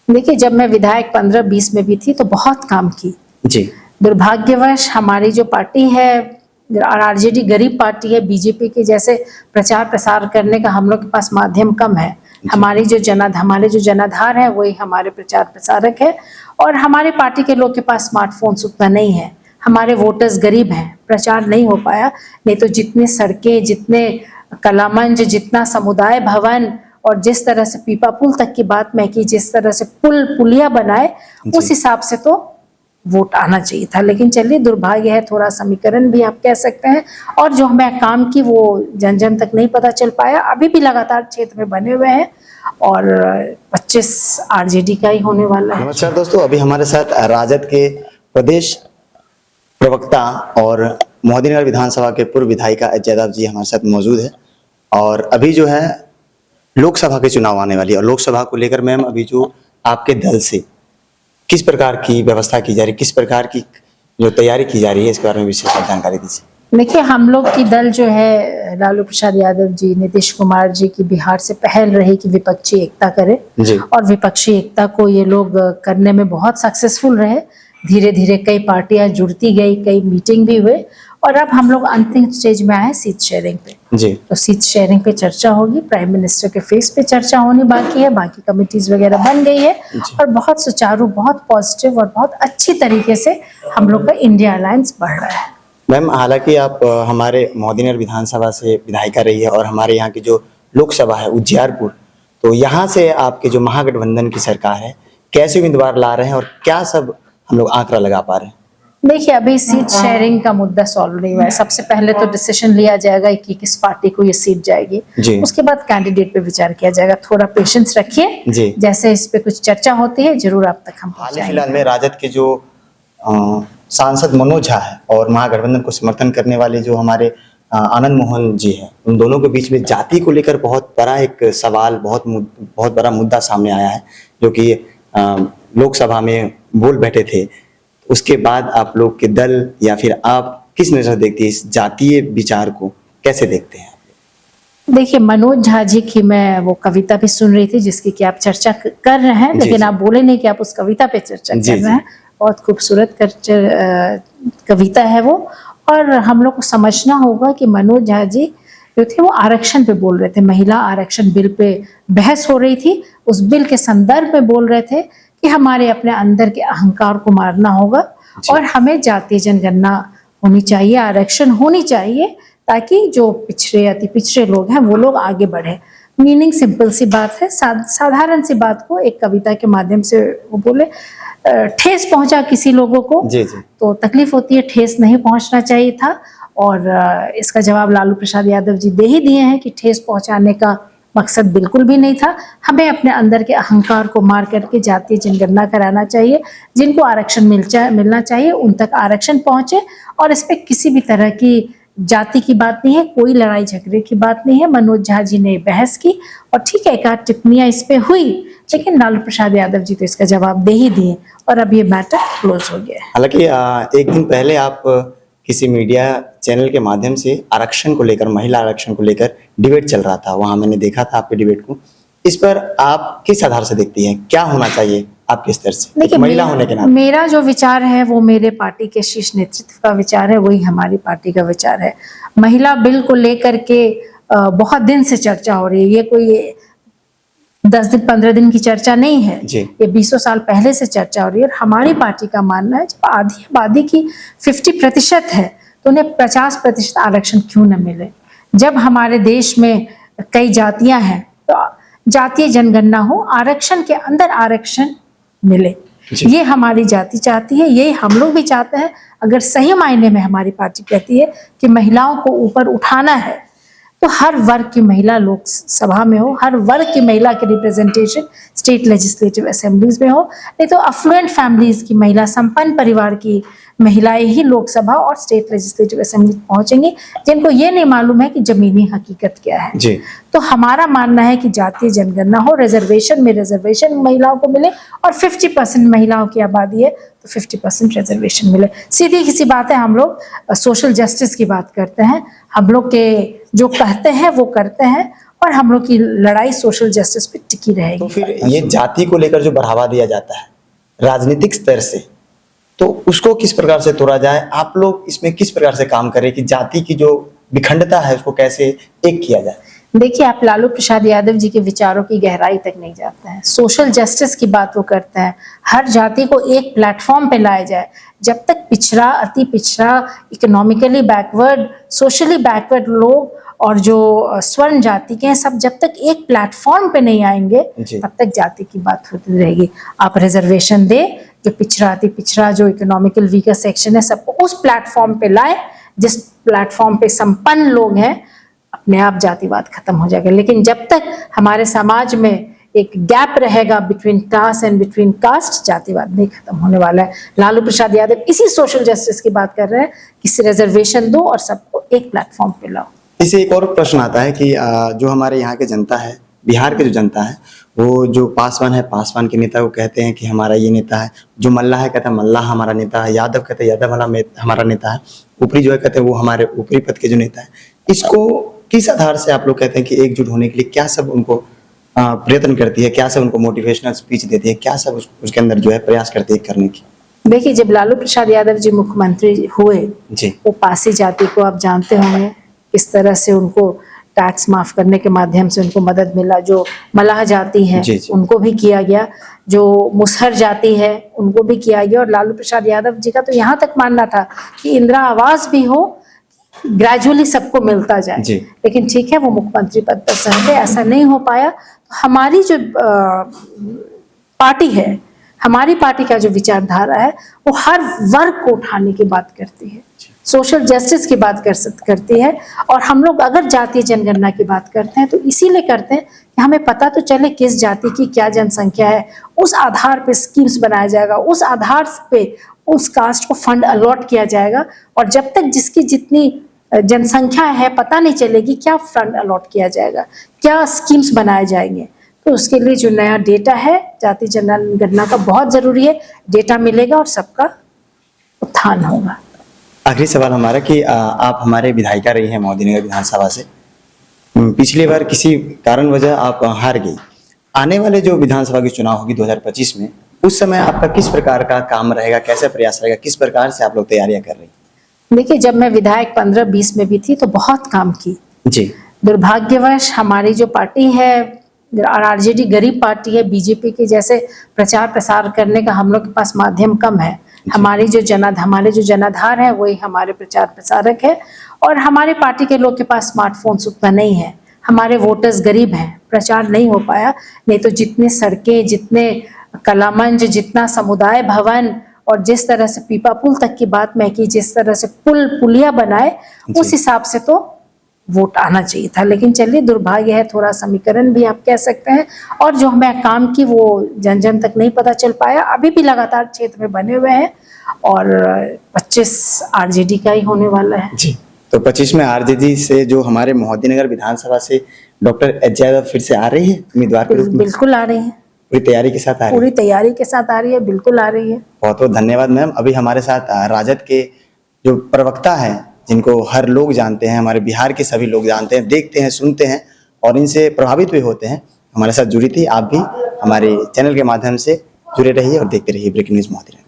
देखिए, जब मैं विधायक 15-20 में भी थी तो बहुत काम की जी। दुर्भाग्यवश हमारी जो पार्टी है, आरजेडी गरीब पार्टी है, बीजेपी के जैसे प्रचार प्रसार करने का हम लोग के पास माध्यम कम है। हमारे जो जनाधार है वही हमारे प्रचार प्रसारक है, और हमारे पार्टी के लोग के पास स्मार्टफोन्स उतना नहीं है। हमारे वोटर्स गरीब हैं, प्रचार नहीं हो पाया। नहीं तो जितने सड़कें, जितने कलामंच, जितना समुदाय भवन, और जिस तरह से पीपा पुल तक की बात मैं की, जिस तरह से पुलिया बनाए, उस हिसाब से तो वोट आना चाहिए था। लेकिन चलिए, दुर्भाग्य है, थोड़ा समीकरण भी आप कह सकते हैं, और जो हमें काम की वो जन जन तक नहीं पता चल पाया। अभी भी लगातार क्षेत्र में बने हुए हैं, और 25 आरजेडी का ही होने वाला है। नमस्कार दोस्तों, अभी हमारे साथ राजद के प्रदेश प्रवक्ता और मोहद्दीनगर विधानसभा के पूर्व विधायिका जयदाब जी हमारे साथ मौजूद है। और अभी जो है लोकसभा के चुनाव आने वाली है, और लोकसभा को लेकर मैम अभी जो आपके दल से किस प्रकार की व्यवस्था की जा रही है, किस प्रकार की जो तैयारी की जा रही है, इसके बारे में विशेष जानकारी दीजिए। देखिए, हम लोग की दल जो है, लालू प्रसाद यादव जी, नीतीश कुमार जी की बिहार से पहल रही कि विपक्षी एकता करे, और विपक्षी एकता को ये लोग करने में बहुत सक्सेसफुल रहे। धीरे धीरे कई पार्टियां जुड़ती गई, कई मीटिंग भी हुए, और अब हम लोग अंतिम स्टेज में आए सीट शेयरिंग पे। जी। तो सीट शेयरिंग पे चर्चा होगी, प्राइम मिनिस्टर के फेस पे चर्चा होनी बाकी है, बाकी कमिटीज वगैरह बन गई है, और बहुत सुचारू, बहुत पॉजिटिव और बहुत अच्छी तरीके से हम लोग का इंडिया अलायंस बढ़ रहा है। मैम, हालांकि आप हमारे मोहद्दीनगर विधानसभा से विधायिका रही है, और हमारे यहाँ की जो लोकसभा है उज्जियारपुर, तो यहाँ से आपके जो महागठबंधन की सरकार है, कैसे उम्मीदवार ला रहे हैं, और क्या सब हम लोग आंकड़ा लगा पा रहे हैं? देखिए, अभी सीट शेयरिंग का मुद्दा सॉल्व नहीं हुआ है। सबसे पहले तो डिसीजन लिया जाएगा कि किस पार्टी को ये सीट जाएगी, उसके बाद कैंडिडेट पे विचार किया जाएगा। थोड़ा पेशेंस रखिए, जैसे इस पे कुछ चर्चा होती है जरूर आप तक हम पहुंचाएंगे। फिलहाल में राजद के जो सांसद मनोज झा है और महागठबंधन को समर्थन करने वाले जो हमारे आनंद मोहन जी हैं, उन दोनों के बीच में जाति को लेकर बहुत बड़ा एक सवाल, बहुत बड़ा मुद्दा सामने आया है, जो कि लोकसभा में बोल बैठे थे। उसके बाद आप लोग के दल या फिर आप किस नजर देखते हैं इस जातीय विचार को, कैसे देखते हैं? देखिए, मनोज झा जी की मैं वो कविता भी सुन रही थी जिसकी कि आप चर्चा कर रहे हैं, लेकिन आप बोले नहीं कि आप उस कविता पे चर्चा कर रहे हैं। बहुत खूबसूरत कविता है वो, और हम लोग को समझना होगा कि मनोज झा जी जो थे वो आरक्षण पे बोल रहे थे। महिला आरक्षण बिल पे बहस हो रही थी, उस बिल के संदर्भ में बोल रहे थे कि हमारे अपने अंदर के अहंकार को मारना होगा, और हमें जातीय जनगणना होनी चाहिए, आरक्षण होनी चाहिए, ताकि जो पिछड़े अति पिछड़े लोग हैं वो लोग आगे बढ़े। मीनिंग सिंपल सी बात है, साधारण सी बात को एक कविता के माध्यम से वो बोले। ठेस पहुंचा किसी लोगों को तो तकलीफ होती है, ठेस नहीं पहुंचना चाहिए था, और इसका जवाब लालू प्रसाद यादव जी दे ही दिए हैं कि ठेस पहुंचाने का मकसद बिल्कुल भी नहीं था। हमें अपने अंदर के अहंकार को मार करके जातीय जनगणना कराना चाहिए। जिनको आरक्षण मिलना चाहिए उन तक आरक्षण पहुंचे, और इस पे किसी भी तरह की जाति की बात नहीं है, कोई लड़ाई झगड़े की बात नहीं है। मनोज झा जी ने बहस की, और ठीक है, एक आध टिप्पणियां इस पे हुई, लेकिन लालू प्रसाद यादव जी तो इसका जवाब दे ही दिए, और अब ये मैटर क्लोज हो गया है। हालांकि एक दिन पहले आप किसी मीडिया चैनल के माध्यम से आरक्षण को लेकर, महिला आरक्षण को लेकर डिबेट चल रहा था, वहां मैंने देखा था आपके डिबेट को। इस पर आप किस आधार से देखती हैं, क्या होना चाहिए आपके स्तर से? देखिए, महिला होने के नाते मेरा जो विचार है वो मेरे पार्टी के शीर्ष नेतृत्व का विचार है, वही हमारी पार्टी का विचार है। महिला बिल को लेकर के बहुत दिन से चर्चा हो रही है, ये कोई 10 दिन 15 दिन की चर्चा नहीं है, ये 20 साल पहले से चर्चा हो रही है। और हमारी पार्टी का मानना है, जब आधी आबादी की 50% है तो उन्हें 50% आरक्षण क्यों न मिले? जब हमारे देश में कई जातियां हैं तो जातीय जनगणना हो, आरक्षण के अंदर आरक्षण मिले, ये हमारी जाति चाहती है, ये हम लोग भी चाहते हैं। अगर सही मायने में हमारी पार्टी कहती है कि महिलाओं को ऊपर उठाना है, तो हर वर्ग की महिला लोकसभा में हो, हर वर्ग की महिला की रिप्रेजेंटेशन स्टेट लेजिस्लेटिव असेंबलीज में हो। नहीं तो अफ्लुएंट फैमिलीज की महिला, संपन्न परिवार की महिलाएं ही लोकसभा और स्टेट लेजिस्लेटिव असेंबली पहुंचेंगी, जिनको ये नहीं मालूम है कि जमीनी हकीकत क्या है। तो हमारा मानना है कि जातीय जनगणना हो, रिजर्वेशन में रिजर्वेशन महिलाओं को मिले, और 50% महिलाओं की आबादी है तो 50% रिजर्वेशन मिले। सीधी सी बात है, हम लोग सोशल जस्टिस की बात करते हैं, हम लोग के जो कहते हैं वो करते हैं, और हम लोग की लड़ाई सोशल जस्टिस पे टिकी रहेगी। तो फिर ये जाति को लेकर जो बढ़ावा दिया जाता है राजनीतिक स्तर से, तो उसको किस प्रकार से तोड़ा जाए? आप लोग इसमें किस प्रकार से काम करें कि जाति की जो विखंडता है उसको कैसे एक किया जाए? देखिए, आप लालू प्रसाद यादव जी के विचारों की गहराई तक नहीं जाते हैं। सोशल जस्टिस की बात वो करते हैं, हर जाति को एक प्लेटफॉर्म पे लाया जाए। जब तक पिछड़ा, अति पिछड़ा, इकोनॉमिकली बैकवर्ड, सोशली बैकवर्ड लोग और जो स्वर्ण जाति के हैं, सब जब तक एक प्लेटफॉर्म पे नहीं आएंगे तब तक जाति की बात होती रहेगी। आप रिजर्वेशन दे, जो पिछड़ा, अति पिछड़ा, जो इकोनॉमिकल वीकर सेक्शन है, सबको उस प्लेटफॉर्म पे लाए जिस प्लेटफॉर्म पे संपन्न लोग हैं, अपने आप जातिवाद खत्म हो जाएगा। लेकिन जब तक हमारे समाज में एक गैप रहेगा between class and between caste, जातिवाद नहीं खत्म होने वाला है। लालू प्रसाद यादव इसी सोशल जस्टिस की बात कर रहे हैं कि रिजर्वेशन दो और सबको एक प्लेटफॉर्म पे लाओ। इससे एक और प्रश्न आता है कि जो हमारे यहाँ की जनता है, बिहार की जो जनता है, वो जो पासवान है, पासवान के नेता को कहते हैं कि हमारा ये नेता है, जो मल्लाह है कहते हैं मल्लाह हमारा नेता है, यादव कहते हैं यादव हमारा नेता है, ऊपरी जो है कहते हैं वो हमारे ऊपरी पद के जो नेता है। इसको किस आधार से आप लोग कहते हैं कि एकजुट होने के लिए क्या सब उनको प्रयत्न करती है, क्या सब उनको मोटिवेशनल स्पीच देती है, क्या सब उसके अंदर जो है प्रयास करती है करने की? देखिए, जब लालू प्रसाद यादव जी मुख्यमंत्री हुए जी, वो पासी जाति को आप जानते होंगे किस तरह से उनको टैक्स माफ करने के माध्यम से उनको मदद मिला। जो मलाह जाति है जी, जी। उनको भी किया गया, जो मुसहर जाति है उनको भी किया गया। और लालू प्रसाद यादव जी का तो यहाँ तक मानना था कि इंदिरा आवास भी हो, ग्रेजुअली सबको मिलता जाए। लेकिन ठीक है, वो मुख्यमंत्री पद पर सहते, ऐसा नहीं हो पाया। तो हमारी जो पार्टी है, हमारी पार्टी का जो विचारधारा है, वो हर वर्ग को उठाने की बात करती है, सोशल जस्टिस की बात करती है। और हम लोग अगर जातीय जनगणना की बात करते हैं तो इसीलिए करते हैं कि हमें पता तो चले किस जाति की क्या जनसंख्या है, उस आधार पे स्कीम्स बनाया जाएगा, उस आधार पे उस कास्ट को फंड अलॉट किया जाएगा। और जब तक जिसकी जितनी जनसंख्या है पता नहीं चलेगी क्या फंड अलॉट किया जाएगा, क्या स्कीम्स बनाए जाएंगे। तो उसके लिए जो नया डेटा है जाति जनगणना का बहुत जरूरी है, डेटा मिलेगा और सबका उत्थान होगा। आखिरी सवाल हमारा कि आप हमारे विधायिका रही हैं मोदीनगर विधानसभा से, पिछली बार किसी कारण वजह आप हार गई। आने वाले जो विधानसभा के चुनाव होगी 2025 में, उस समय आपका किस प्रकार का काम रहेगा, कैसे प्रयास रहेगा, किस प्रकार से आप लोग तैयारियां कर रही हैं? देखिए, जब मैं विधायक 15-20 में भी थी तो बहुत काम की। जी, दुर्भाग्यवश हमारी जो पार्टी है, आरजेडी गरीब पार्टी है, बीजेपी के जैसे प्रचार प्रसार करने का हम लोग के पास माध्यम कम है। हमारे जो जनाधार है वही हमारे प्रचार प्रसारक है। और हमारे पार्टी के लोग के पास स्मार्टफोन्स उतना नहीं है, हमारे वोटर्स गरीब हैं, प्रचार नहीं हो पाया। नहीं तो जितने सड़कें, जितने कलामंच, जितना समुदाय भवन और जिस तरह से पीपा पुल तक की बात मैं की, जिस तरह से पुलिया बनाए, उस हिसाब से तो वोट आना चाहिए था। लेकिन चलिए, दुर्भाग्य है, थोड़ा समीकरण भी आप कह सकते हैं। और जो हमें काम की वो जन जन तक नहीं पता चल पाया। अभी भी लगातार क्षेत्र में बने हुए हैं और 25 आरजेडी का ही होने वाला है। जी, तो 25 में आरजेडी से जो हमारे मोदीनगर विधानसभा से डॉक्टर एच यादव फिर से आ रही है उम्मीदवार के रूप में? बिल्कुल आ रही है, पूरी तैयारी के साथ आ रही है? पूरी तैयारी के साथ आ रही है, बिल्कुल आ रही है। बहुत बहुत धन्यवाद मैम। अभी हमारे साथ राजद के जो प्रवक्ता हैं, जिनको हर लोग जानते हैं, हमारे बिहार के सभी लोग जानते हैं, देखते हैं, सुनते हैं और इनसे प्रभावित भी होते हैं, हमारे साथ जुड़ी थी। आप भी हमारे चैनल के माध्यम से जुड़े रहिए और देखते रहिए ब्रेकिंग न्यूज मोदी।